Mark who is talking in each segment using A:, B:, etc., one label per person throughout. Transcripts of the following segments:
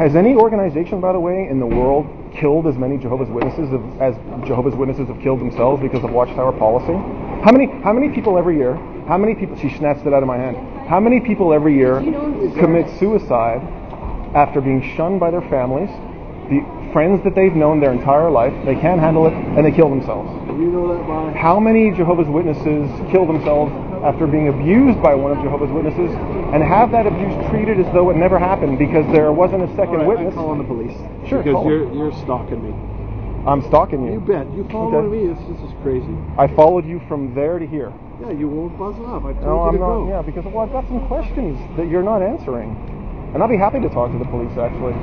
A: Has any organization, by the way, in the world killed as many Jehovah's Witnesses as Jehovah's Witnesses have killed themselves because of Watchtower policy? How many people every year? How many people? She snatched it out of my hand. How many people every year commit suicide after being shunned by their families, the friends that they've known their entire life? They can't handle it and they kill themselves.
B: You know that, Brian?
A: How many Jehovah's Witnesses kill themselves after being abused by one of Jehovah's Witnesses and have that abuse treated as though it never happened because there wasn't a second witness?
B: I'm calling the police.
A: Sure,
B: because
A: call
B: you're stalking me.
A: I'm stalking you.
B: You bet. You followed me. This is crazy.
A: I followed you from there to here.
B: Yeah, you won't buzz off. I told
A: No,
B: you
A: I'm
B: to
A: not.
B: go.
A: Yeah, because I've got some questions that you're not answering, and I'll be happy to talk to the police. Actually,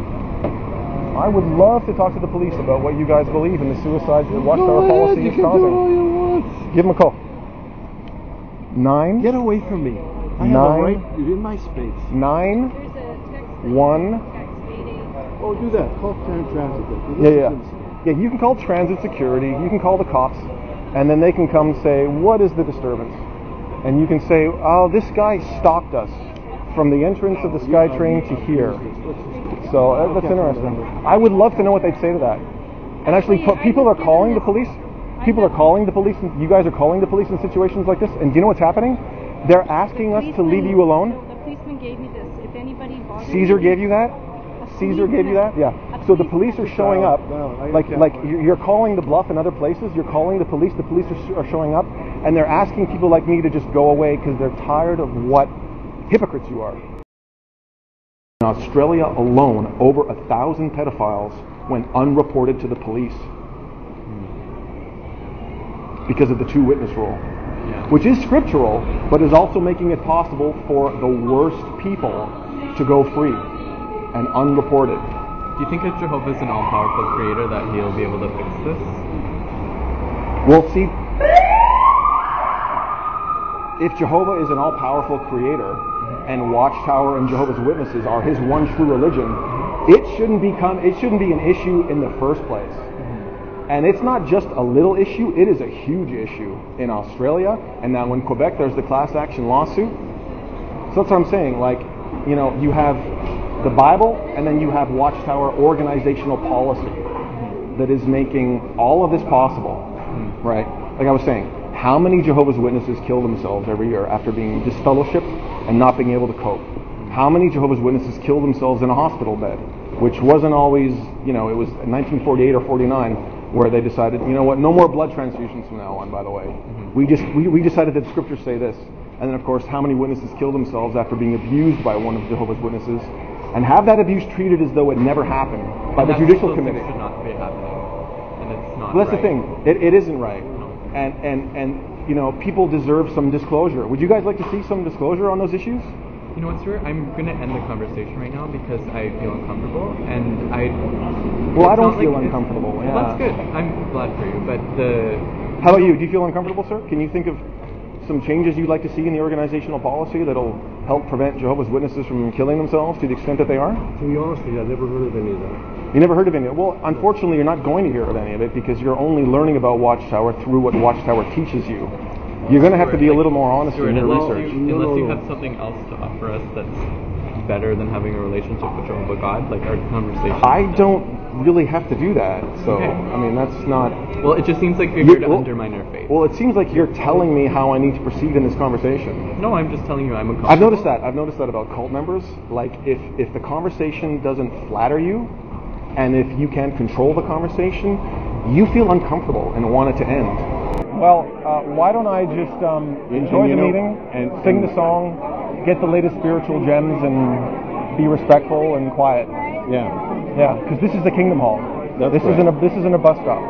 A: I would love to talk to the police about what you guys believe in the suicide Watchtower policy is
B: You can
A: causing.
B: do all you want.
A: Give them a call. 9.
B: Get away from me. I have a right. You're in my space.
A: 9
C: There's a text
A: 1.
B: Oh, do that. Call transit.
A: Yeah. Yeah, you can call transit security, you can call the cops, and then they can come say, what is the disturbance? And you can say, oh, this guy stalked us from the entrance of the SkyTrain to here. So that's interesting. I would love to know what they'd say to that. And actually, people are calling the police. People are calling the police, and you guys are calling the police in situations like this. And do you know what's happening? They're asking us to leave you alone.
C: No, the policeman gave me this. If anybody bothers
A: Caesar gave you that? Caesar gave you that? Yeah. So the police are showing up, like you're calling the bluff in other places. You're calling the police are showing up, and they're asking people like me to just go away because they're tired of what hypocrites you are. In Australia alone, over 1,000 pedophiles went unreported to the police because of the two-witness rule, which is scriptural, but is also making it possible for the worst people to go free and unreported.
D: Do you think if Jehovah's an all-powerful creator that he'll be able to fix this?
A: Well, see, if Jehovah is an all-powerful creator and Watchtower and Jehovah's Witnesses are his one true religion, it shouldn't be an issue in the first place. And it's not just a little issue, it is a huge issue in Australia, and now in Quebec there's the class action lawsuit. So that's what I'm saying, like, you know, you have the Bible, and then you have Watchtower organizational policy that is making all of this possible, right? Like I was saying, how many Jehovah's Witnesses kill themselves every year after being disfellowshipped and not being able to cope? How many Jehovah's Witnesses kill themselves in a hospital bed, which wasn't always, you know, it was 1948 or 49 where they decided, you know what, no more blood transfusions from now on, by the way. We decided that scriptures say this. And then, of course, how many witnesses kill themselves after being abused by one of Jehovah's Witnesses and have that abuse treated as though it never happened by the judicial committee.
D: Should not be happening, and it's not.
A: Well, that's
D: right.
A: the thing. It isn't right, and you know, people deserve some disclosure. Would you guys like to see some disclosure on those issues?
D: You know what, Stuart? I'm going to end the conversation right now because I feel uncomfortable, and
A: Well, I don't feel uncomfortable. Yeah.
D: Well, that's good. I'm glad for you, but
A: How about you? Do you feel uncomfortable, sir? Can you think of some changes you'd like to see in the organizational policy that'll help prevent Jehovah's Witnesses from killing themselves to the extent that they are?
B: To be honest with you, I've never heard of any of that.
A: You never heard of any of it? Well, unfortunately, you're not going to hear of any of it because you're only learning about Watchtower through what Watchtower teaches you. You're going to have to be a little more honest in your research.
D: Unless you have something else to offer us that's better than having a relationship with Jehovah God, like our conversation.
A: I don't really have to do that, so okay. I mean that's not.
D: Well, it just seems like you're here to undermine our faith.
A: Well, it seems like you're telling me how I need to proceed in this conversation.
D: No, I'm just telling you I'm uncomfortable.
A: I've noticed that about cult members. Like if the conversation doesn't flatter you, and if you can't control the conversation, you feel uncomfortable and want it to end. Well, why don't I just enjoy the meeting and sing the song, get the latest spiritual gems, and be respectful and quiet. Yeah, because this is the Kingdom Hall. This isn't a bus stop.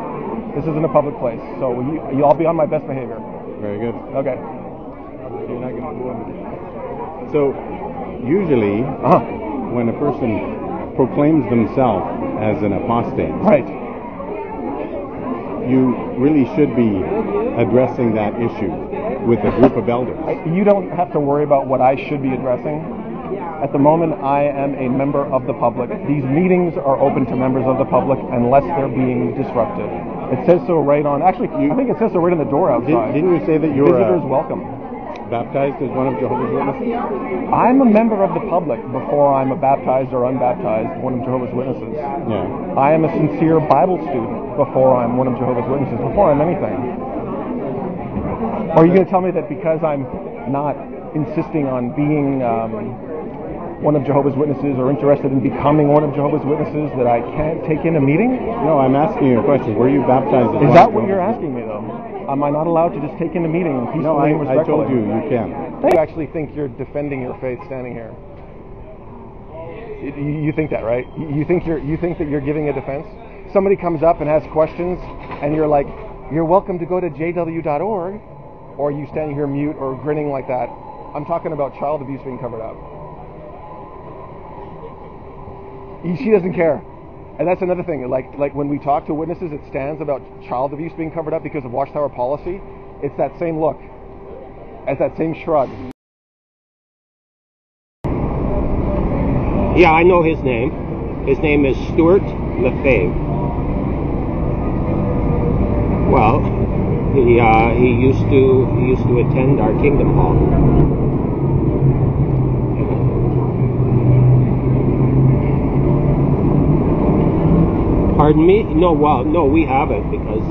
A: This isn't a public place. So I'll be on my best behavior.
E: Very good.
A: Okay.
E: You're not going to go under. So usually, when a person proclaims themselves as an apostate,
A: right,
E: you really should be addressing that issue with a group of elders.
A: You don't have to worry about what I should be addressing. At the moment, I am a member of the public. These meetings are open to members of the public unless they're being disruptive. It says so right on. Actually, I think it says so right on the door outside.
E: Didn't you say that you're
A: visitors welcome?
E: baptized as one of Jehovah's Witnesses?
A: I'm a member of the public before I'm a baptized or unbaptized one of Jehovah's Witnesses.
E: Yeah.
A: I am a sincere Bible student before I'm one of Jehovah's Witnesses, before I'm anything. Or are you going to tell me that because I'm not insisting on being one of Jehovah's Witnesses or interested in becoming one of Jehovah's Witnesses that I can't take in a meeting?
E: No, I'm asking you a question. Were you baptized as
A: Is
E: one
A: that
E: of
A: what you're
E: Jehovah's
A: asking me, though? Am I not allowed to just take in a meeting peacefully
E: No,
A: and
E: I
A: respectfully?
E: told you can.
A: You actually think you're defending your faith standing here. You think that, right? You think that you're giving a defense? Somebody comes up and has questions, and you're like, "You're welcome to go to jw.org," or you standing here mute or grinning like that. I'm talking about child abuse being covered up. She doesn't care. And that's another thing. Like when we talk to witnesses, it stands about child abuse being covered up because of Watchtower policy. It's that same look. It's that same shrug.
F: Yeah, I know his name. His name is Stuart Lefebvre. Well, he used to attend our Kingdom Hall. Pardon me? No, well, no, we haven't, because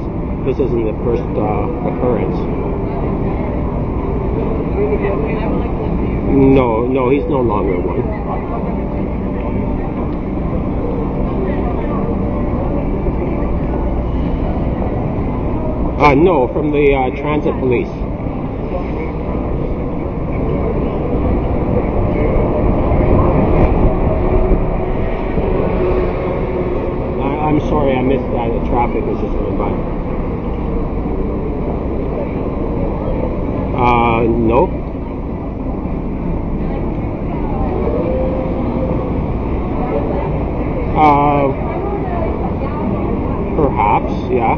F: this isn't the first occurrence. No, he's no longer one. No, from the transit police. I'm sorry, I missed that. The traffic was just going by. No. Perhaps, yeah.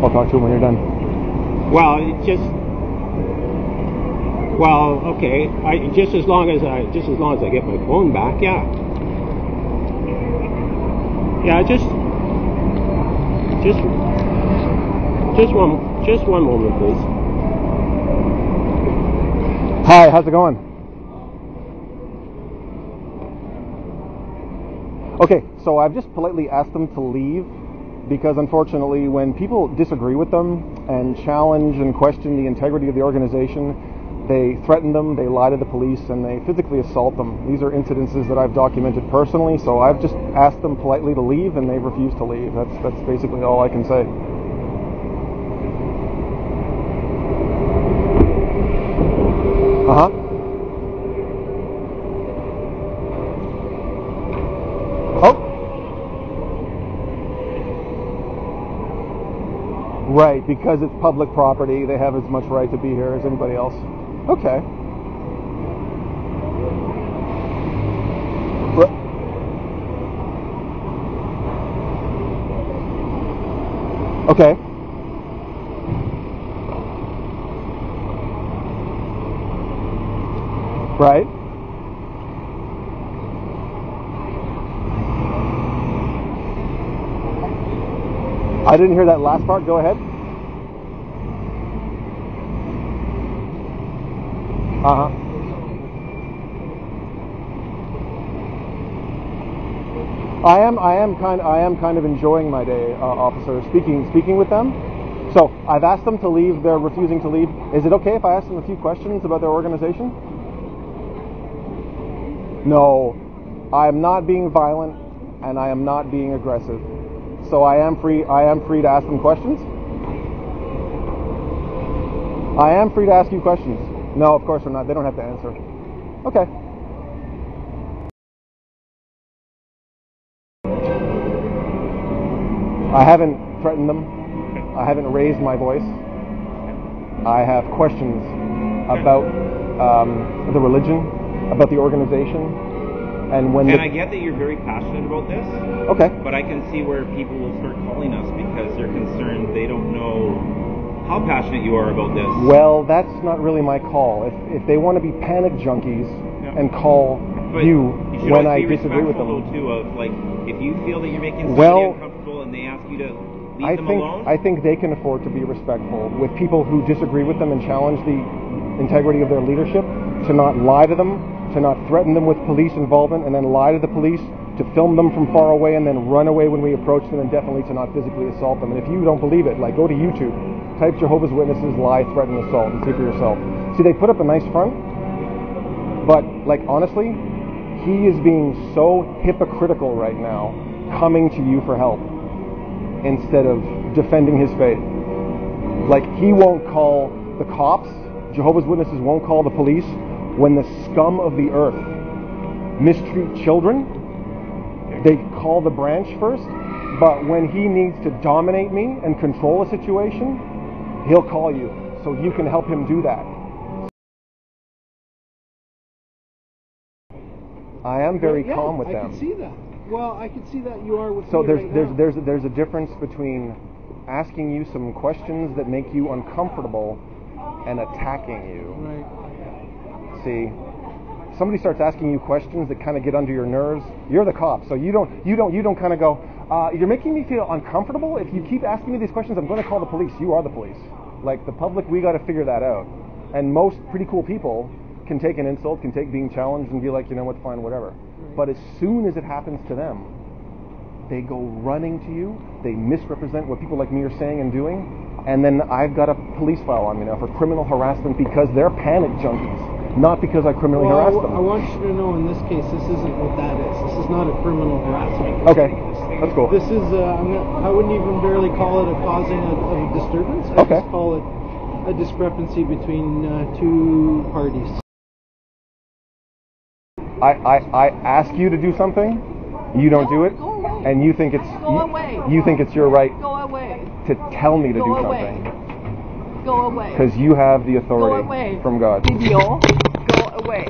A: I'll talk to him when you're done.
F: Well, okay. Just as long as I get my phone back, yeah. Yeah, just one moment, please.
A: Hi, how's it going? Okay, so I've just politely asked them to leave because unfortunately when people disagree with them and challenge and question the integrity of the organization, they threaten them, they lie to the police, and they physically assault them. These are incidences that I've documented personally, so I've just asked them politely to leave, and they've refused to leave. That's basically all I can say. Uh-huh. Oh. Right, because it's public property, they have as much right to be here as anybody else. Okay. Okay. Right. I didn't hear that last part. Go ahead. Uh-huh. I am kind of enjoying my day, officer. Speaking with them. So I've asked them to leave. They're refusing to leave. Is it okay if I ask them a few questions about their organization? No, I am not being violent, and I am not being aggressive. So I am free to ask them questions. I am free to ask you questions. No, of course I'm not. They don't have to answer. Okay. I haven't threatened them. I haven't raised my voice. I have questions about the religion, about the organization, and
G: I get that you're very passionate about this.
A: Okay.
G: But I can see where people will start calling us because they're concerned they don't know how passionate you are about this.
A: Well, that's not really my call. If they want to be panic junkies and call you when I disagree with them.
G: Though, too, of like if you feel that you're making somebody uncomfortable and they ask you to leave them alone?
A: I think they can afford to be respectful with people who disagree with them and challenge the integrity of their leadership, to not lie to them, to not threaten them with police involvement and then lie to the police, to film them from far away and then run away when we approach them, and definitely to not physically assault them. And if you don't believe it, like, go to YouTube, type Jehovah's Witnesses lie, threaten, assault, and see for yourself. See, they put up a nice front, but, like, honestly, he is being so hypocritical right now, coming to you for help instead of defending his faith. Like, he won't call the cops, Jehovah's Witnesses won't call the police when the scum of the earth mistreat children. They call the branch first, but when he needs to dominate me and control a situation, he'll call you, so you can help him do that. I am very calm with them.
B: I can see that. Well, I can see that you are with
A: So
B: me right now.
A: there's a difference between asking you some questions that make you uncomfortable and attacking you.
B: Right.
A: See, somebody starts asking you questions that kind of get under your nerves. You're the cop, so you don't kind of go, you're making me feel uncomfortable. If you keep asking me these questions, I'm going to call the police. You are the police. Like, the public, we got to figure that out. And most pretty cool people can take an insult, can take being challenged and be like, you know what, fine, whatever. Right. But as soon as it happens to them, they go running to you, they misrepresent what people like me are saying and doing, and then I've got a police file on me now for criminal harassment because they're panic junkies, not because I criminally harassed them.
B: I want you to know, in this case, this isn't what that is. This is not a criminal harassment.
A: Okay, that's cool.
B: This is, I wouldn't even barely call it a causing of a disturbance. I just call it a discrepancy between two parties.
A: I ask you to do something, you don't do it, and you think it's you think it's your right to tell me to do something.
H: Go away.
A: Because you have the authority from God.
H: Video. Go away.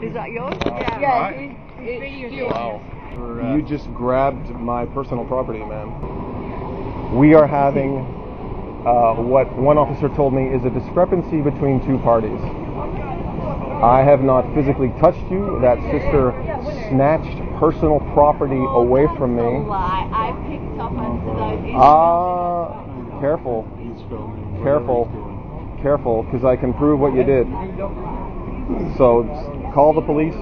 H: Is that yours? Yeah. It's yours.
A: Wow. You just grabbed my personal property, man. We are having what one officer told me is a discrepancy between two parties. I have not physically touched you. That sister snatched personal property away from me.
H: I picked up on those.
A: Careful. Careful, because I can prove what you did. So call the police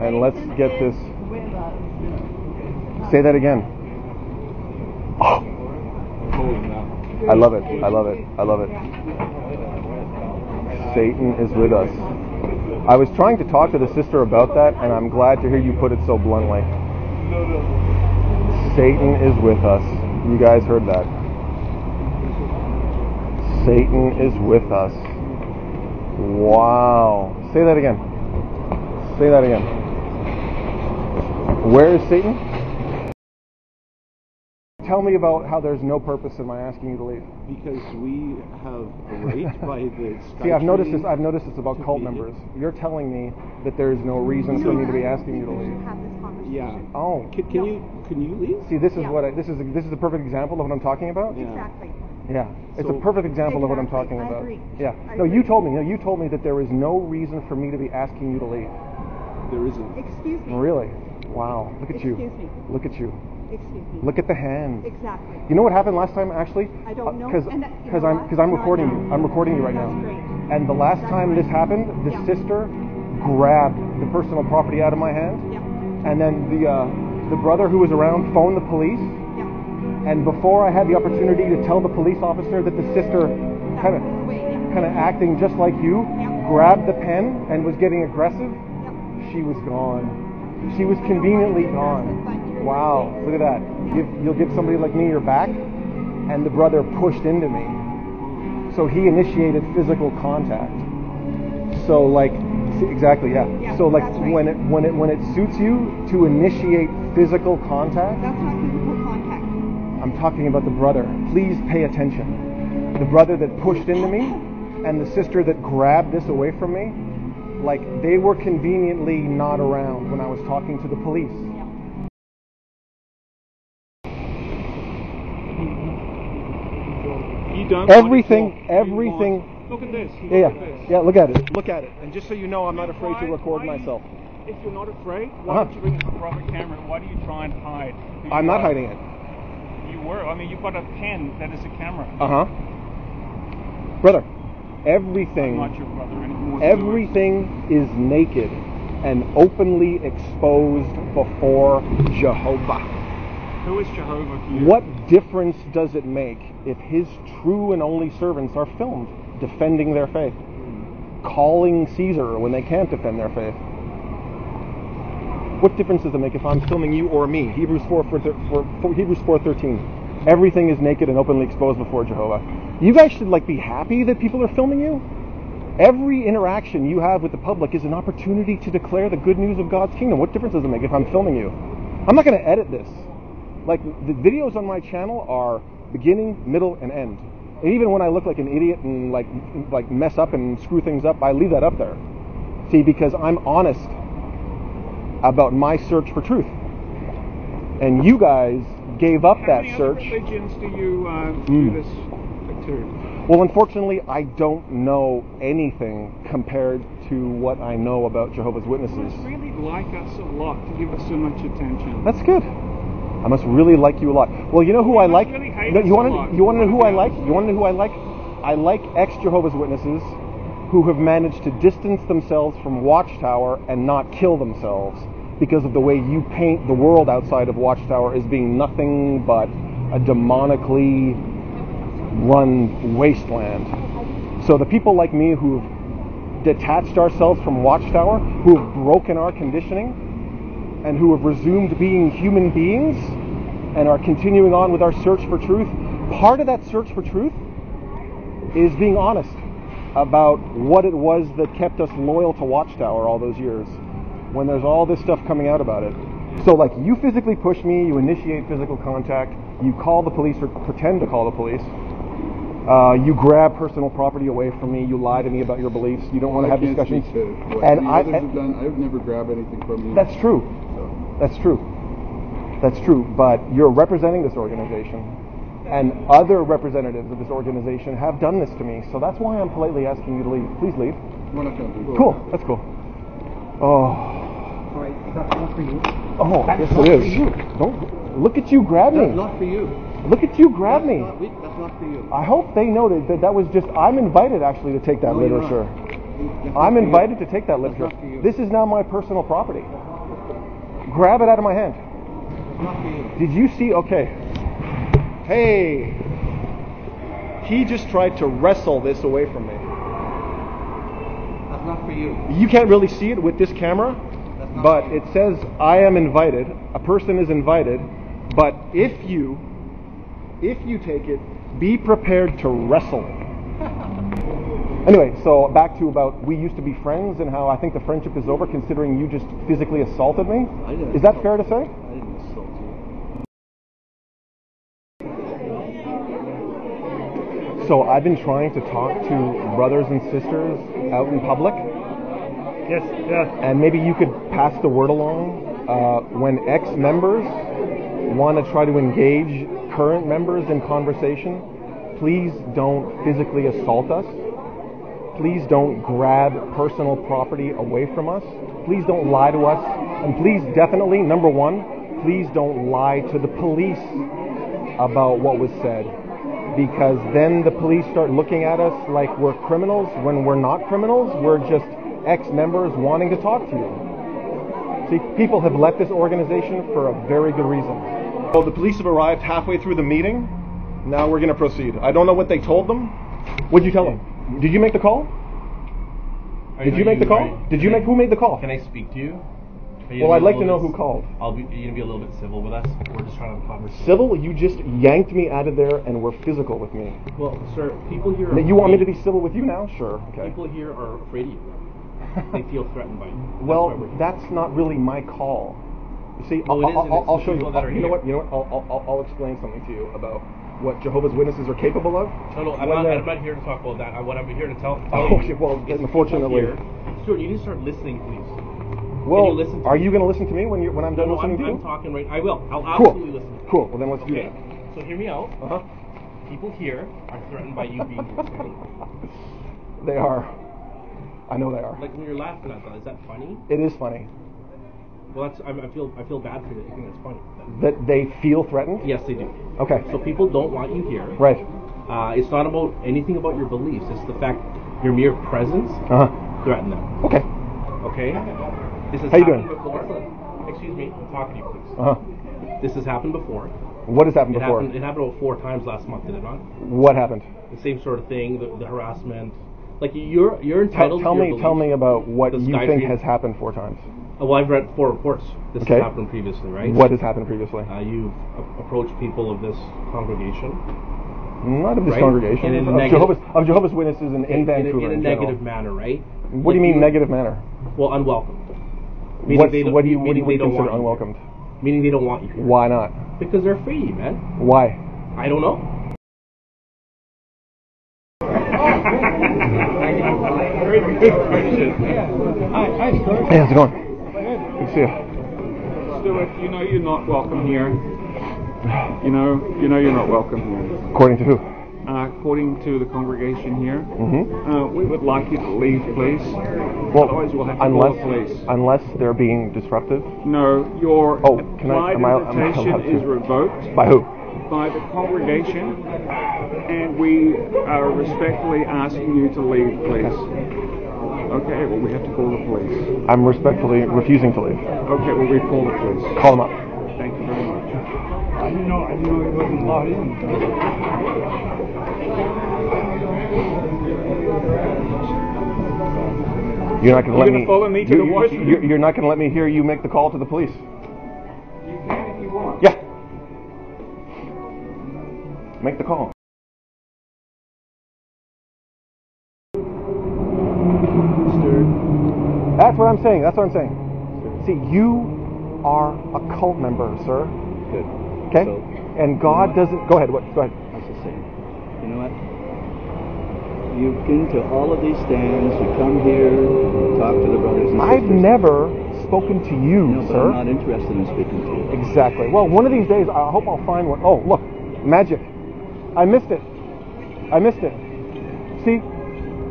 A: and let's get this. Say that again. Oh. I love it. Satan is with us. I was trying to talk to the sister about that, and I'm glad to hear you put it so bluntly. Satan is with us. You guys heard that. Satan is with us. Wow. Say that again. Where is Satan? Tell me about how there's no purpose in my asking you to leave.
B: Because we have a right by the
A: See, I've noticed this about cult members. You're telling me that there's no reason for me to be asking you to leave.
B: Yeah.
A: Oh.
B: Can you leave?
A: See, this is this is a perfect example of what I'm talking about.
B: Yeah.
C: Exactly.
A: Yeah. It's a perfect example of what I'm talking
C: I
A: about.
C: agree.
A: Yeah.
C: I
A: No,
C: agree.
A: you told me that there is no reason for me to be asking you to leave.
B: There isn't.
C: Excuse me.
A: Really? Wow. Look at you.
C: Excuse me.
A: Look at you.
C: Excuse me.
A: Look at the hands.
C: Exactly.
A: You know what happened last time, actually?
C: I don't know.
A: Because
C: And that- you know what?
A: I'm recording you. I'm recording you right
C: That's
A: now.
C: great.
A: And the last time this happened, the
C: Yeah.
A: sister grabbed the personal property out of my hand,
C: Yeah.
A: and then the brother who was around phoned the police.
C: Yeah.
A: And before I had the opportunity to tell the police officer that the sister kind of acting just like you,
C: Yeah.
A: grabbed the pen and was getting aggressive,
C: Yeah.
A: she was gone. She was conveniently gone. Wow, look at that. You'll give somebody like me your back, and the brother pushed into me. So he initiated physical contact. So like, see, exactly, yeah.
C: Yeah,
A: So like
C: that's right.
A: when it suits you to initiate physical contact,
C: That's not physical contact.
A: I'm talking about the brother. Please pay attention. The brother that pushed into me and the sister that grabbed this away from me, like they were conveniently not around when I was talking to the police.
G: You done?
A: Everything.
G: Look at this.
A: Yeah. Look at it. And just so you know, I'm not afraid to record myself.
G: If you're not afraid, why don't you bring up a proper camera? Why do you try and hide?
A: I'm not hiding it.
G: You
I: world. I mean, you've got a pen that is a camera.
A: Brother,
I: I'm
A: everything
I: not your brother anymore.
A: everything is naked and openly exposed before Jehovah.
I: Who is Jehovah to you?
A: What difference does it make if his true and only servants are filmed defending their faith, calling Caesar when they can't defend their faith? What difference does it make if I'm filming you or me? Hebrews 4:13. Everything is naked and openly exposed before Jehovah. You guys should be happy that people are filming you. Every interaction you have with the public is an opportunity to declare the good news of God's kingdom. What difference does it make if I'm filming you? I'm not going to edit this. The videos on my channel are beginning, middle, and end. And even when I look like an idiot and mess up and screw things up, I leave that up there. See, because I'm honest about my search for truth. And you guys gave up that search.
I: How many other religions do you do this to?
A: Well, unfortunately, I don't know anything compared to what I know about Jehovah's Witnesses.
I: You must really like us a lot to give us so much attention.
A: That's good. I must really like you a lot. Well, you know who I like?
I: Really
A: You want to know who I like? You want to know who I like? I like ex-Jehovah's Witnesses who have managed to distance themselves from Watchtower and not kill themselves because of the way you paint the world outside of Watchtower as being nothing but a demonically run wasteland. So the people like me who've detached ourselves from Watchtower, who have broken our conditioning, and who have resumed being human beings and are continuing on with our search for truth, part of that search for truth is being honest about what it was that kept us loyal to Watchtower all those years when there's all this stuff coming out about it. So you physically push me, you initiate physical contact, you call the police or pretend to call the police, you grab personal property away from me, you lie to me about your beliefs, you don't want to have discussions.
J: And I have done. I would never grab anything from you.
A: That's true. That's true. That's true. But you're representing this organization, and other representatives of this organization have done this to me. So that's why I'm politely asking you to leave. Please leave.
J: We're not going to.
A: Cool. That's cool. Oh.
B: Sorry, that's not for you.
A: Oh,
B: That's
A: yes
B: not
A: it
B: for
A: is.
B: you.
A: Don't look at you grab me.
B: That's not for you.
A: Look at you grab me.
B: That's not for you.
A: I hope they know that was just. I'm invited actually to take that
B: No, you're
A: literature.
B: not.
A: I'm invited to take that literature.
B: not for you.
A: This is now my personal property. Grab it out of my hand.
B: It's not for you.
A: Did you see? Okay. Hey. He just tried to wrestle this away from me.
B: That's not for you.
A: You can't really see it with this camera, but it says I am invited. A person is invited, but if you take it, be prepared to wrestle. Anyway, so back to about we used to be friends and how I think the friendship is over considering you just physically assaulted me. Is that fair to say?
J: I didn't assault you.
A: So I've been trying to talk to brothers and sisters out in public.
I: Yes, yes.
A: And maybe you could pass the word along when ex-members want to try to engage current members in conversation. Please don't physically assault us. Please don't grab personal property away from us. Please don't lie to us. And please definitely, number one, please don't lie to the police about what was said. Because then the police start looking at us like we're criminals when we're not criminals. We're just ex-members wanting to talk to you. See, people have left this organization for a very good reason. So the police have arrived halfway through the meeting. Now we're going to proceed. I don't know what they told them. What'd you tell them? Did you make the call? Did you make the call? Who made the call?
K: Can I speak to you?
A: Well, I'd like to know who called.
K: Are you going to be a little bit civil with us? We're just trying to have a conversation.
A: Civil? You just yanked me out of there and were physical with me.
K: Well, sir, people here
A: Now, you want me to be civil with you now? Sure. Okay.
K: People here are afraid of you. They feel threatened by you.
A: Well, that's not really my call. You see,
K: Well, it is, and it's
A: I'll
K: the
A: show you.
K: people that are
A: You know
K: here.
A: what? You know what? I'll explain something to you about what Jehovah's Witnesses are capable of.
K: No, I'm not here to talk about that. What I'm here to tell
A: Oh,
K: you.
A: well,
K: is
A: unfortunately.
K: here. Stuart, you need to start listening, please.
A: Well,
K: Can you listen to
A: are
K: me?
A: you going to listen to me when I'm done listening to you?
K: I'm talking right. I will. I'll
A: Cool.
K: absolutely listen. To you.
A: Cool. Well, then let's do
K: Okay.
A: that.
K: So hear me out.
A: Uh huh.
K: People here are threatened by you being here today.
A: They are. I know they are.
K: Like when you're laughing at that, is that funny?
A: It is funny.
K: Well, I feel bad for you. I think that's funny.
A: That they feel threatened?
K: Yes, they do.
A: Okay.
K: So people don't want you here.
A: Right.
K: It's not about anything about your beliefs. It's the fact your mere presence threaten them.
A: Okay.
K: Okay. This has
A: How you
K: happened
A: doing?
K: before. Excuse me. I'm talking to you, please.
A: Uh-huh.
K: This has happened before.
A: What has happened before?
K: It happened about 4 times last month, did it not?
A: What happened?
K: The same sort of thing. The harassment. Like you're entitled.
A: Tell
K: to your
A: me
K: beliefs.
A: about what
K: This
A: you
K: guy
A: think
K: treated-
A: has happened 4 times.
K: Well, I've read 4 reports. This
A: Okay.
K: has happened previously, right?
A: What has happened previously?
K: You've approached people of this congregation.
A: Not of this
K: right?
A: congregation.
K: In a
A: Of
K: negative,
A: Jehovah's Witnesses in Vancouver.
K: in a
A: general.
K: negative manner, right?
A: What do you mean negative manner?
K: Well, unwelcomed.
A: What do you
K: they don't
A: consider
K: want you
A: unwelcomed?
K: here. Meaning they don't want you here.
A: Why not?
K: Because they're free, man.
A: Why?
K: I don't know.
I: Very good question. Hi, Stuart.
A: Hey, how's it going? Good to see you.
I: Stuart, you know you're not welcome here. You know you're not welcome here.
A: According to who?
I: According to the congregation here,
A: Mm-hmm.
I: we would like you to leave, please.
A: Well,
I: Otherwise, we'll have to call the police.
A: unless they're being disruptive.
I: No, your implied
A: am I
I: invitation
A: allowed to?
I: is revoked
A: By who?
I: by the congregation, and we are respectfully asking you to leave, please. Okay, well, we have to call the police.
A: I'm respectfully refusing to leave.
I: Okay, well, we call the police.
A: Call them up.
I: Thank you very much.
J: I didn't know he wasn't allowed in.
A: You're not going to let me.
I: Follow me to the washroom?
A: You're not going to let me hear you make the call to the police.
I: You can if you want.
A: Yeah. Make the call. That's what I'm saying. See, you are a cult member, sir.
L: Good.
A: Okay?
L: So,
A: and God doesn't... Go ahead. Go ahead.
L: I was just saying, you know what? You've been to all of these stands, you come here, you talk to the brothers and sisters.
A: I've never spoken to you,
L: No, but
A: sir.
L: I'm not interested in speaking to you.
A: Exactly. Well, one of these days, I hope I'll find one. Oh, look. Magic. I missed it. See?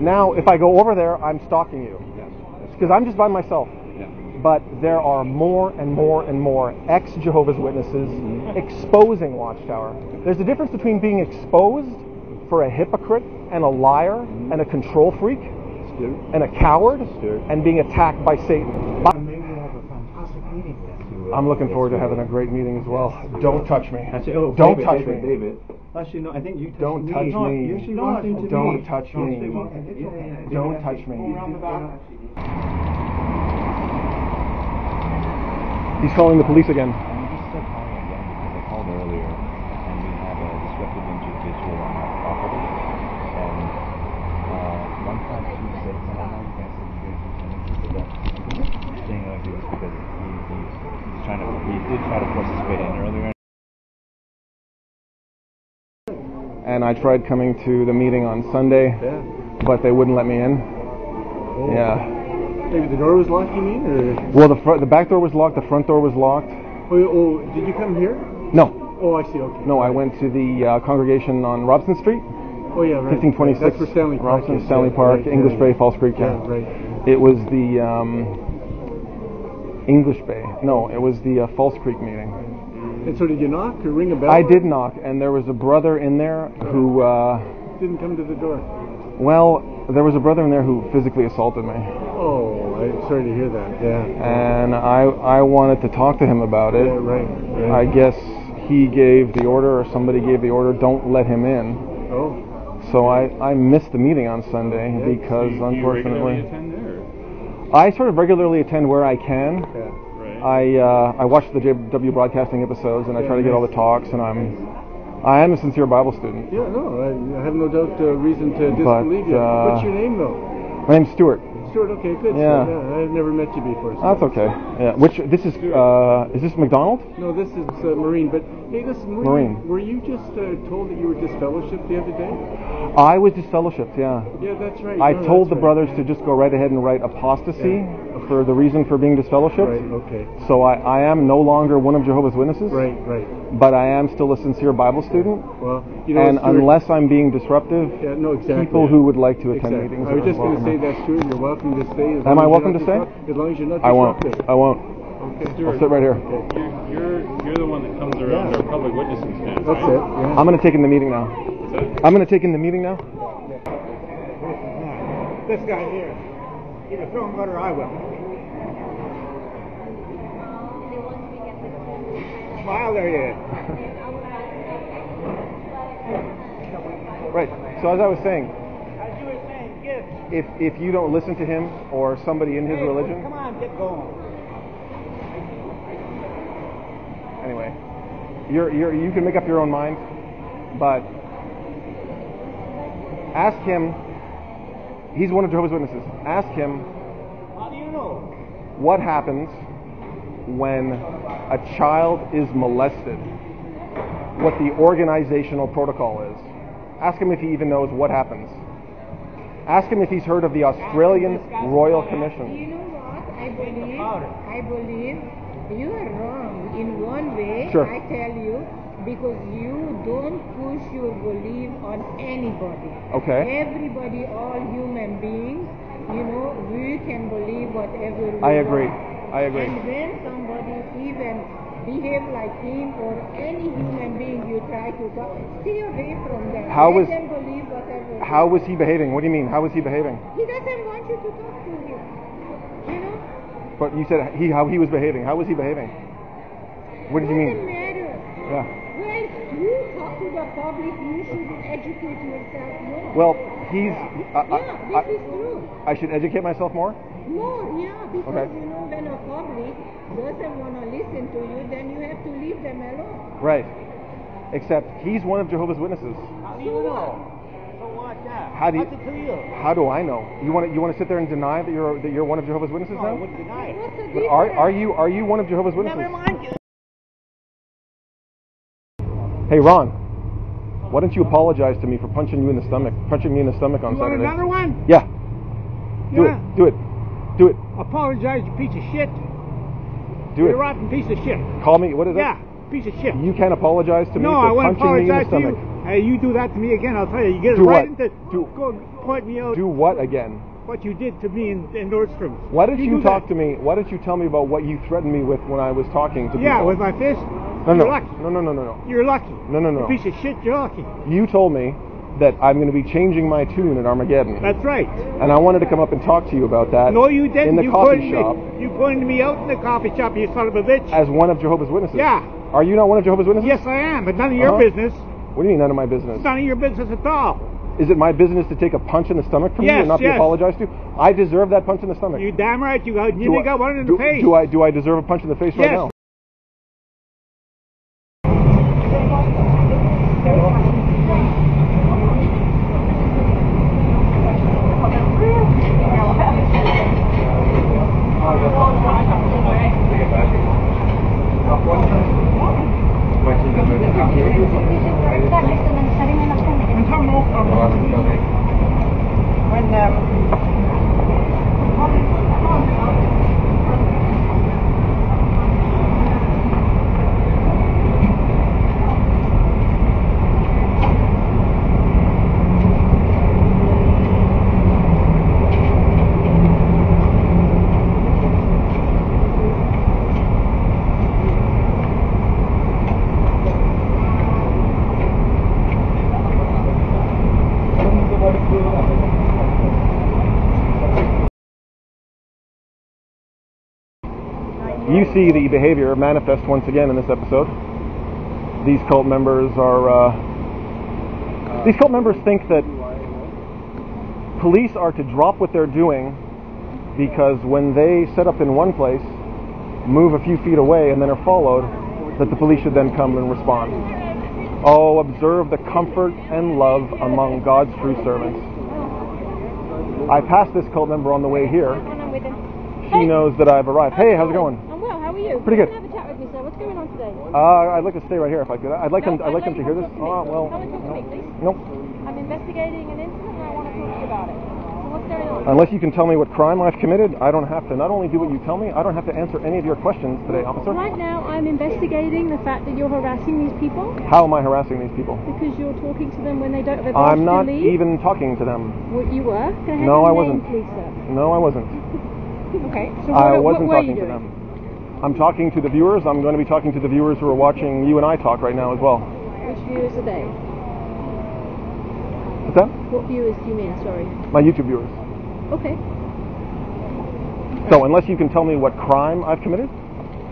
A: Now, if I go over there, I'm stalking you.
L: Yes.
A: Because I'm just by myself.
L: Yeah.
A: But there are more and more ex-Jehovah's Witnesses exposing Watchtower. There's a difference between being exposed for a hypocrite and a liar and a control freak and a coward and being attacked by Satan.
B: Maybe we'll have a fantastic meeting.
A: I'm looking forward to having a great meeting as well. Don't touch me. Don't
L: David,
A: touch me.
L: David. Actually, no, I think you touched
A: Don't
L: me.
A: touch me.
L: You actually bumped into me.
A: Don't touch me. Don't touch me. He's calling the police again.
M: And we just started calling again because I called earlier and we had a disruptive individual on our property. And one time she said, "Can I know you guys said you guys were saying like this because he did try to force his way in earlier."
A: And I tried coming to the meeting on Sunday, but they wouldn't let me in. Yeah.
B: Maybe the door was locked, you mean? Or?
A: Well, the back door was locked, the front door was locked.
B: Oh, did you come here?
A: No.
B: Oh, I see, okay.
A: No, I went to the congregation on Robson Street.
B: Oh, yeah, right.
A: 1526.
B: That's where Stanley Park
A: Robson,
B: is.
A: Stanley Park,
B: Right,
A: English Bay, Falls Creek.
B: Yeah, right.
A: It was the English Bay. No, it was the Falls Creek meeting.
B: And so did you knock or ring a bell?
A: I did knock, and there was a brother in there who...
B: didn't come to the door.
A: Well, there was a brother in there who physically assaulted me.
B: Oh, I'm sorry to hear that. Yeah.
A: And I wanted to talk to him about it.
B: Yeah, right.
A: I guess he gave the order, or somebody gave the order, don't let him in.
B: Oh.
A: So I missed the meeting on Sunday because,
I: Do you
A: unfortunately,
I: regularly attend there?
A: I sort of regularly attend where I can.
B: Yeah.
A: I watch the JW Broadcasting episodes, and I try to get all the talks, and I am a sincere Bible student.
B: Yeah, no, I have no doubt reason to disbelieve you. What's your name, though?
A: My name's Stuart.
B: Stuart, okay, good.
A: Yeah.
B: I've never met you before. So
A: That's okay. Yeah. Is this McDonald?
B: No, this is Marine. But hey, listen,
A: Marine.
B: Were you just told that you were disfellowshipped the other day?
A: I was disfellowshipped, yeah.
B: Yeah, that's right.
A: I
B: No,
A: told the
B: that's
A: brothers to just go right ahead and write apostasy for the reason for being disfellowshipped.
B: Right, okay.
A: So I am no longer one of Jehovah's Witnesses.
B: Right.
A: But I am still a sincere Bible student.
B: Well,
A: and
B: Stuart,
A: unless I'm being disruptive,
B: exactly.
A: people who would like to attend meetings.
B: I was just going to say that, Stuart. You're welcome to stay.
A: Am I welcome to stay?
B: As long as you're not
A: I won't.
B: disruptive.
A: I won't. I'll sit right here.
N: You're the one that comes around our public witnessing stand.
A: That's it. Yeah. I'm going to take in the meeting now. I'm going to take in the meeting now.
J: This guy here. You can throw him butter, I will. Smile, there you is.
A: Right. So as I was saying,
J: As you were saying, give.
A: if you don't listen to him or somebody in his religion,
J: Come on, get going.
A: anyway, you can make up your own mind, but ask him. He's one of Jehovah's Witnesses. Ask him.
J: How do you know?
A: What happens when a child is molested? What the organizational protocol is. Ask him if he even knows what happens. Ask him if he's heard of the Australian Royal Commission.
O: You know what? I believe you are wrong in one way.
A: Sure.
O: I tell you, because you don't push your belief on anybody.
A: Okay.
O: Everybody, all human beings, we can believe whatever we
A: I agree.
O: want.
A: I agree.
O: And when somebody even behave like him or any human being you try to talk, stay away from them. Let them believe whatever.
A: How was he behaving? What do you mean? How was he behaving?
O: He doesn't want you to talk to him.
A: But you said how he was behaving. How was he behaving? What did you mean?
O: Doesn't matter.
A: Yeah.
O: Well, you talk to the public, you should educate yourself more.
A: Well, he's.
O: This is true.
A: I should educate myself more?
O: More, yeah, because
A: Okay.
O: when a public doesn't want to listen to you, then you have to leave them alone.
A: Right. Except he's one of Jehovah's Witnesses.
J: How do you know? So what? Yeah.
A: How do you?
J: What's it to you?
A: How do I know? You want to sit there and deny that you're one of Jehovah's Witnesses
J: No, I
A: now?
J: wouldn't deny it.
O: What's the
A: But
O: difference?
A: are you one of Jehovah's Witnesses?
J: Never mind.
A: Hey Ron, why don't you apologize to me for punching me in the stomach on
J: You want
A: Saturday?
J: another one?
A: Yeah. Do
J: Yeah.
A: it. Do it. Do it.
J: Apologize, you piece of shit.
A: Do
J: You're
A: it.
J: a rotten piece of shit.
A: Call me. What is
J: Yeah,
A: it?
J: piece of shit.
A: You can't apologize to me
J: No, I
A: for
J: won't
A: punching me in the
J: apologize to
A: stomach.
J: you. Hey, you do that to me again, I'll tell you. You get
A: Do
J: right
A: what?
J: into go point me out.
A: Do what again?
J: What you did to me in Nordstrom's.
A: Why did you
J: do
A: talk
J: that.
A: to me? Why did you tell me about what you threatened me with when I was talking to
J: Yeah,
A: people?
J: with my fist.
A: No,
J: You're
A: no.
J: lucky.
A: No.
J: You're lucky.
A: No.
J: You piece of shit, you're lucky.
A: You told me that I'm going to be changing my tune at Armageddon.
J: That's right.
A: And I wanted to come up and talk to you about that.
J: No, you didn't.
A: In the
J: you
A: coffee shop
J: You pointed me out in the coffee shop, you son of a bitch.
A: as one of Jehovah's Witnesses.
J: Yeah.
A: Are you not one of Jehovah's Witnesses?
J: Yes, I am, but none of your
A: Uh-huh.
J: business.
A: What do you mean none of my business?
J: It's none of your business at all.
A: Is it my business to take a punch in the stomach from you
J: Yes,
A: and not be
J: yes.
A: apologized to? I deserve that punch in the stomach.
J: You damn right you got. You
A: Do I-
J: got one in the face.
A: Do I deserve a punch in the face right
J: Yes.
A: now? You see the behavior manifest once again in this episode. These cult members think that police are to drop what they're doing because when they set up in one place, move a few feet away, and then are followed, that the police should then come and respond. Oh, observe the comfort and love among God's true servants. I passed this cult member on the way here. She knows that I've arrived. Hey, how's it going?
P: I'm well. How are you?
A: Pretty good.
P: Have a chat with me, sir. What's going on today?
A: I'd like to stay right here if I could. I'd like them to hear this.
P: Come and talk to me,
A: no.
P: please.
A: Nope.
P: I'm investigating an incident and I want to talk to you about it. So what's going on?
A: Unless you can tell me what crime I've committed, I don't have to not only do what you tell me, I don't have to answer any of your questions today, officer.
P: Right now, I'm investigating the fact that you're harassing these people
A: How am I harassing these people?
P: because you're talking to them when they don't have a badge
A: I'm not
P: to leave.
A: even talking to them.
P: Well, you were? Can I have
A: No,
P: your
A: I
P: name,
A: wasn't.
P: please, sir?
A: No, I wasn't.
P: Okay. So
A: I
P: what
A: wasn't
P: were
A: talking
P: you
A: to
P: doing?
A: them. I'm talking to the viewers. I'm going to be talking to the viewers who are watching you and I talk right now as well.
P: Which viewers are they?
A: What's that?
P: What viewers do you mean, sorry?
A: My YouTube viewers.
P: Okay.
A: So unless you can tell me what crime I've committed?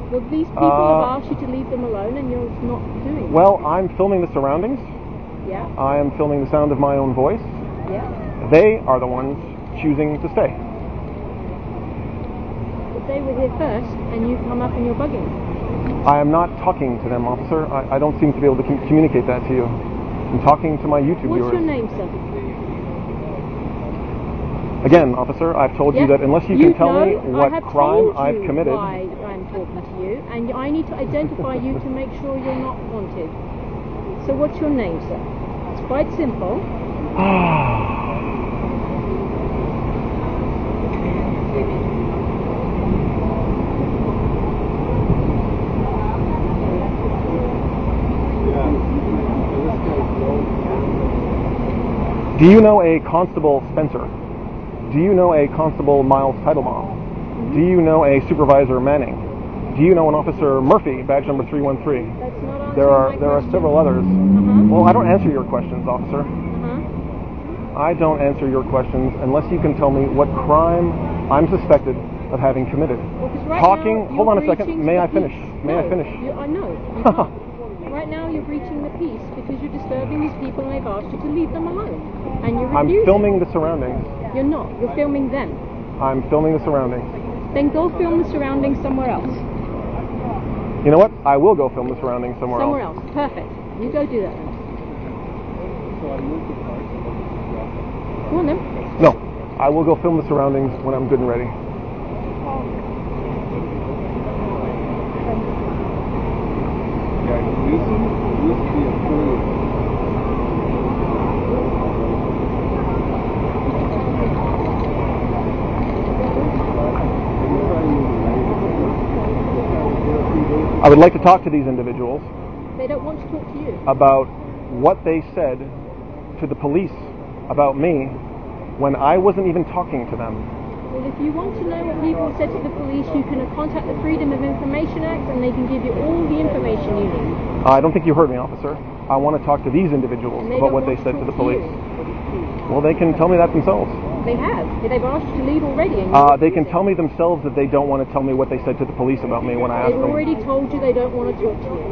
P: Well, these people have asked you to leave them alone and you're not doing it.
A: Well, I'm filming the surroundings.
P: Yeah.
A: I am filming the sound of my own voice.
P: Yeah.
A: They are the ones choosing to stay.
P: But they were here first and you come up and you're bugging them.
A: I am not talking to them, officer. I don't seem to be able to communicate that to you. I'm talking to my YouTube viewers.
P: What's your name, sir?
A: Again, officer, I've told you that unless you can tell me what crime I've committed.
P: Why I'm talking to you, and I need to identify you to make sure you're not wanted. So what's your name, sir? It's quite simple.
A: Do you know a Constable Spencer? Do you know a Constable Miles Teitelbaum? Do you know a Supervisor Manning? Do you know an Officer Murphy, badge number 313?
P: That's not
A: There are several others. Well, I don't answer your questions, officer. I don't answer your questions unless you can tell me what crime I'm suspected of having committed. Hold on a second. May I finish? May I finish?
P: I know. Right now you're breaching the peace because you're disturbing these people and they've asked you to leave them alone. And you're refusing.
A: I'm filming the surroundings.
P: You're not. You're filming them.
A: I'm filming the surroundings.
P: Then go film the surroundings somewhere else.
A: You know what? I will go film the surroundings somewhere else.
P: Somewhere else. Perfect. You go do that then. Go on then.
A: No. I will go film the surroundings when I'm good and ready. I would like to talk to these individuals.
P: They don't want to talk to you.
A: About what they said to the police about me when I wasn't even talking to them.
P: Well, if you want to know what people said to the police, you can contact the Freedom of Information Act and they can give you all the information you need.
A: I don't think you heard me, officer. I want to talk to these individuals about what they said to the police. Well, they can tell me that themselves.
P: They have. They've asked you to leave already. And
A: they can tell me themselves that they don't want to tell me what they said to the police about me when I asked them.
P: They've already told you they don't want to talk to you.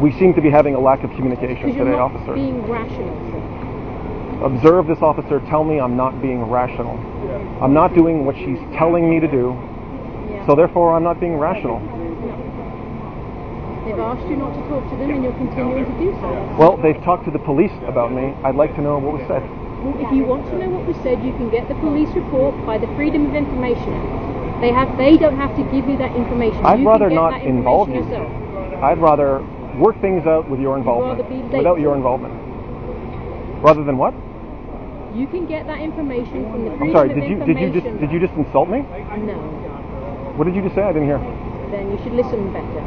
A: We seem to be having a lack of communication today, officer.
P: Because you're not being rational, sir.
A: Observe this officer tell me I'm not being rational. I'm not doing what she's telling me to do, so therefore I'm not being rational.
P: No. They've asked you not to talk to them and you're continuing to do so.
A: Well, they've talked to the police about me. I'd like to know what was said.
P: Well, if you want to know what was said, you can get the police report by the Freedom of Information Act. They don't have to give you that information.
A: I'd rather
P: can get
A: not
P: that
A: involve you.
P: yourself.
A: I'd rather work things out with your involvement, without your involvement. Rather than what?
P: You can get that information from the Freedom
A: I'm sorry.
P: of Information.
A: Did you just insult me?
P: No.
A: What did you just say? I didn't hear.
P: Then you should listen better.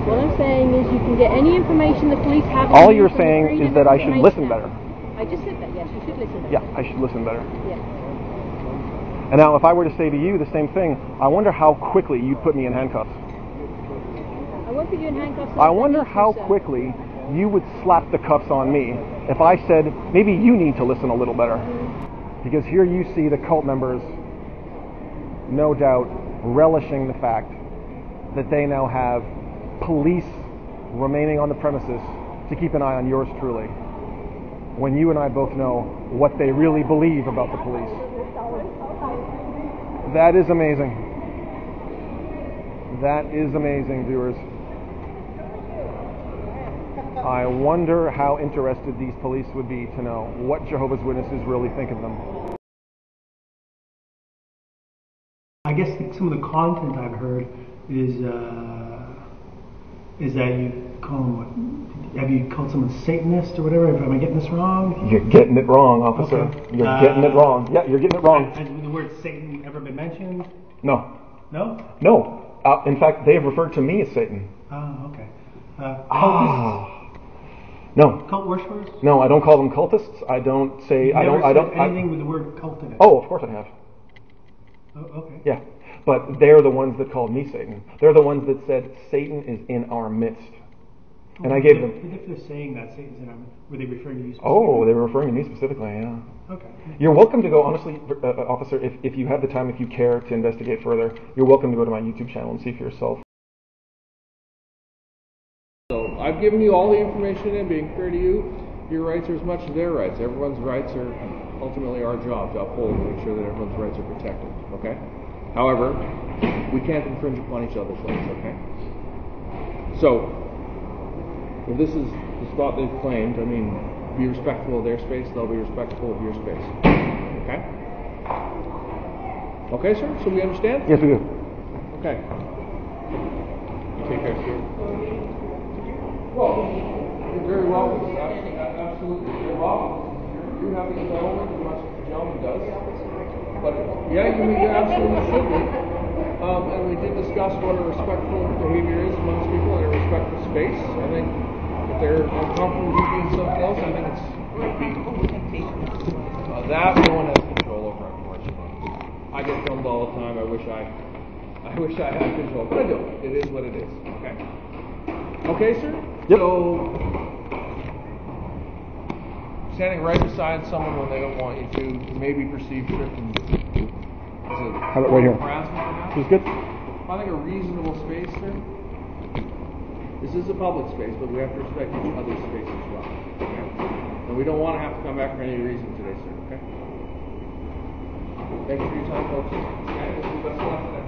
P: What I'm saying is you can get any information the police have.
A: All you're saying is that I should listen better.
P: I just said that. Yes, you should listen better.
A: Yeah, I should listen better.
P: Yeah.
A: And now, if I were to say to you the same thing, I wonder how quickly you'd put me in handcuffs.
P: I won't put you in handcuffs.
A: I wonder how quickly you would slap the cuffs on me if I said, maybe you need to listen a little better. Because here you see the cult members, no doubt, relishing the fact that they now have police remaining on the premises to keep an eye on yours truly, when you and I both know what they really believe about the police. That is amazing. That is amazing, viewers. I wonder how interested these police would be to know what Jehovah's Witnesses really think of them.
Q: I guess some of the content I've heard is that you call them, have you called someone Satanist or whatever? Am I getting this wrong?
A: You're getting it wrong, officer. Okay. You're getting it wrong. Yeah, you're getting it wrong.
Q: Has the word Satan ever been mentioned?
A: No.
Q: No?
A: No. In fact, they have referred to me as Satan.
Q: Oh, okay.
A: No.
Q: Cult worshippers?
A: No, I don't call them cultists. I don't say.
Q: You've
A: I
Q: never
A: don't.
Q: said anything with the word cult in it.
A: Oh, of course I have.
Q: Oh, okay.
A: Yeah, but they're the ones that called me Satan. They're the ones that said Satan is in our midst. And I gave them.
Q: But if they're saying that Satan's in them, were they referring to you specifically?
A: Oh, they were referring to me specifically, yeah.
Q: Okay.
A: You're welcome to go, honestly, officer, if you have the time, if you care to investigate further, you're welcome to go to my YouTube channel and see for yourself.
R: So I've given you all the information and being fair to you, your rights are as much as their rights. Everyone's rights are ultimately our job to uphold and make sure that everyone's rights are protected, okay? However, we can't infringe upon each other's rights, okay? So, if this is the spot they've claimed, I mean, be respectful of their space, they'll be respectful of your space. Okay? Okay, sir? So we understand?
A: Yes, we do.
R: Okay. You take care, sir. Well, you're very welcome. Absolutely. You're welcome. You have the entitlement as much as the gentleman does. But, yeah, you absolutely should be. And we did discuss what a respectful behavior is amongst people and a respectful space. I think if they're uncomfortable with you being something else, I think it's that no one has control over, unfortunately. I get filmed all the time. I wish I had control, but I don't. It is what it is. Okay. Okay, sir.
A: Yep.
R: So standing right beside someone when they don't want you to may be perceived as
A: How about right here?
R: harassment, perhaps?
A: Is good?
R: I think a reasonable space, sir. This is a public space, but we have to respect each other's space as well. Okay? And we don't want to have to come back for any reason today, sir. Okay? Thank you for your time, folks. Okay? We'll do best of luck today.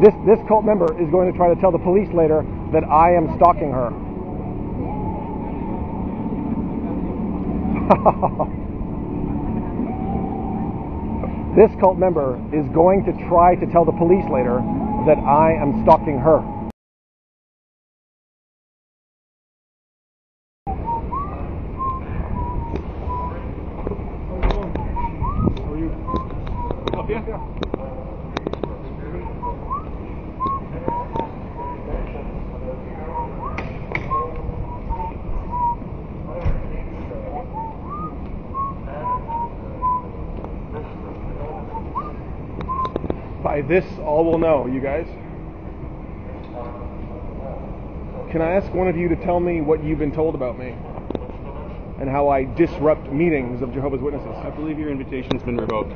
A: Yes, this cult member is going to try to tell the police later that I am stalking her. This cult member is going to try to tell the police later that I am stalking her.
R: How are you? Up, yeah?
A: By this, all will know, you guys. Can I ask one of you to tell me what you've been told about me and how I disrupt meetings of Jehovah's Witnesses?
E: I believe your invitation's been revoked.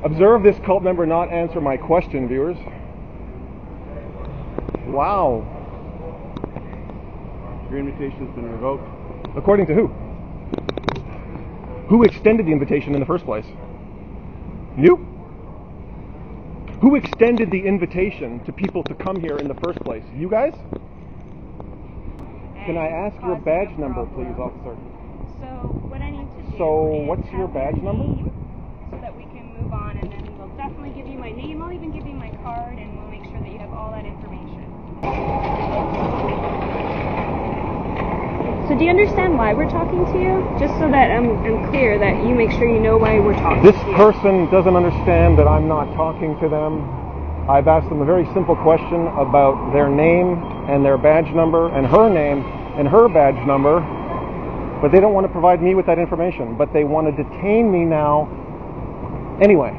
A: Observe this cult member not answer my question, viewers. Wow.
E: Your invitation's been revoked.
A: According to who? Who extended the invitation in the first place? You? Who extended the invitation to people to come here in the first place? You guys? Can I ask your badge number, please, officer?
S: So what I need to do
A: what's your badge number?
S: So that we can move on, and then we'll definitely give you my name. I'll even give you my card, and we'll make sure that you have all that information.
P: So do you understand why we're talking to you? Just so that I'm clear that you make sure you know why we're talking
A: This
P: to you.
A: person doesn't understand that I'm not talking to them. I've asked them a very simple question about their name and their badge number and her name and her badge number, but they don't want to provide me with that information. But they want to detain me now anyway.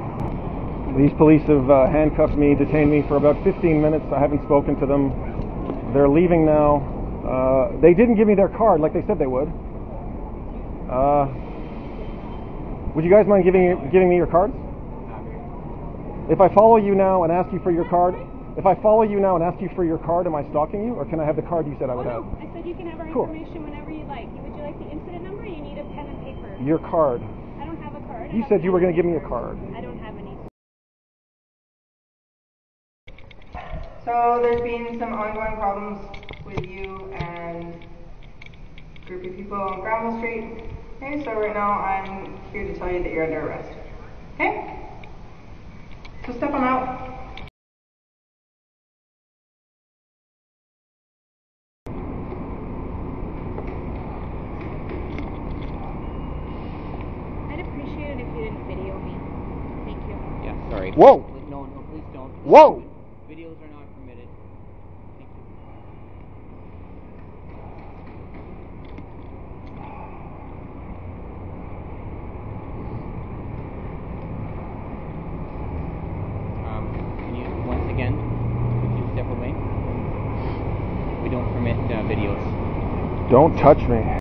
A: These police have handcuffed me, detained me for about 15 minutes. I haven't spoken to them. They're leaving now. They didn't give me their card like they said they would. Would you guys mind giving me your cards? If I follow you now and ask you for your card, am I stalking you, or can I have the card you said I would have?
S: I said you can have our information whenever you like. Would you like the incident number, or you need a pen and paper?
A: Your card.
S: I don't have a card.
A: You said you were going to give me a card.
S: I don't have any.
T: So there's been some ongoing problems with you and a group of people on Granville Street. Okay, so right now I'm here to tell you that you're under arrest. Okay? So step on out.
S: I'd appreciate it if you didn't video me. Thank you.
F: Yeah, sorry.
A: Whoa!
F: No, please don't.
A: Whoa!
F: Videos are not permitted. Thank you. Can you, once again, would you step away? We don't permit videos.
A: Don't touch me.